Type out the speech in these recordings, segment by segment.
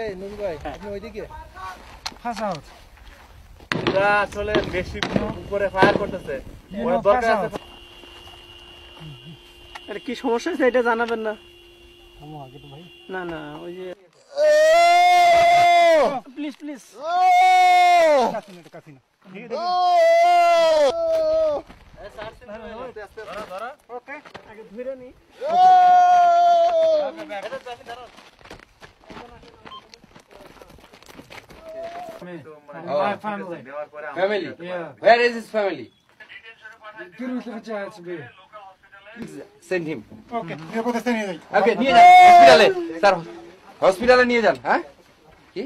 এই নুরু ভাই আপনি ওইদিকে ফাঁসা হচ্ছে এটা আসলে বেশি উপরে ফায়ার করতেছে ওর দরকার আছে। আরে কি সমস্যা আছে এটা জানাবেন না? ভাই না না ওই যে প্লিজ প্লিজ কাফি না ওকে আগে ধরে নি My family. Family? Yeah. Where is his family? Send him. Okay. নিরাপদে স্থানে নিয়ে যাই। Okay, নিয়ে যান হসপিটালে। স্যার হসপিটালে নিয়ে যান, হ্যাঁ? কি?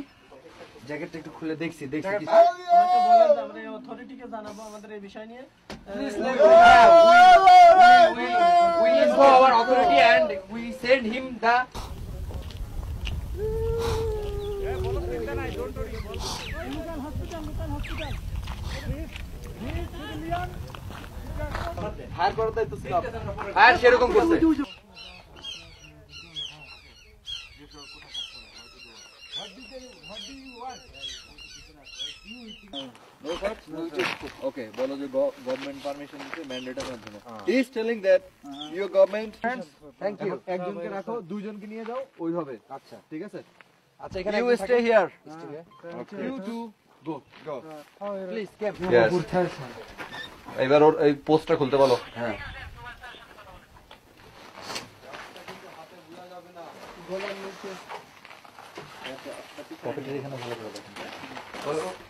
জ্যাকেটটা একটু খুলে দেখছি কি। আমাকে বলেন যে আমরা অথরিটিকে জানাবো আমাদের এই বিষয় নিয়ে। We inform our authority and we send him the fire করার দায়িত্ব ছিল আর সেরকম করছে। ওকে বলো যে গভর্নমেন্ট পারমিশন দিতে ম্যান্ডেটের মাধ্যমে he is telling that your government thank you. একজনকে রাখো দুইজনকে নিয়ে যাও ওইভাবে আচ্ছা ঠিক আছে আচ্ছা এখানে you stay here you to go please come. এবার ওর এই পোস্টটা খুলতে বলো হ্যাঁ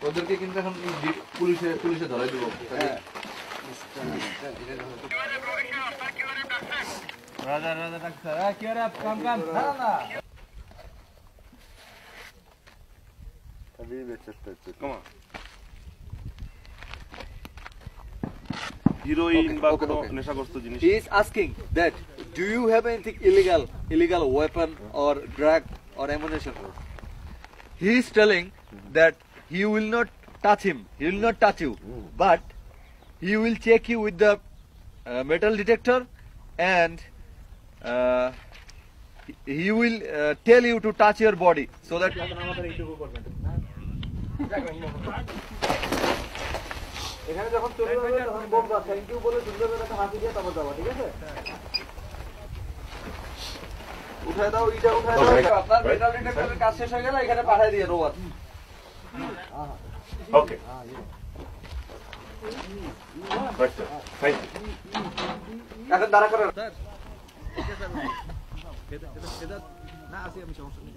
ওদেরকে কিন্তু এখন পুলিশে ধরাই দিব রাজা ডাক্তার কি রে কাম ধরা না হিরোইন বা কোনো নেশাগ্রস্ত জিনিস He is asking that do you have anything illegal weapon or drug or ammunition? He is telling that he will not touch him. He will not touch you, but he will check you with the metal detector, and he will tell you to touch your body so that. এখানে যখন চলে যাবে তখন বলবা thank you বলে সুন্দর একটা হাসি দিয়ে তারপর যাবা ঠিক আছে উঠায় দাও ইটা উঠায় দাও আপনার মেটাল ডিটেক্টরের কাজ শেষ হয়ে গেলে এখানে পাঠিয়ে দিয়ে রোবট ওকে এখন দাঁড়া করেন না আসি আমি সমস্যা নেই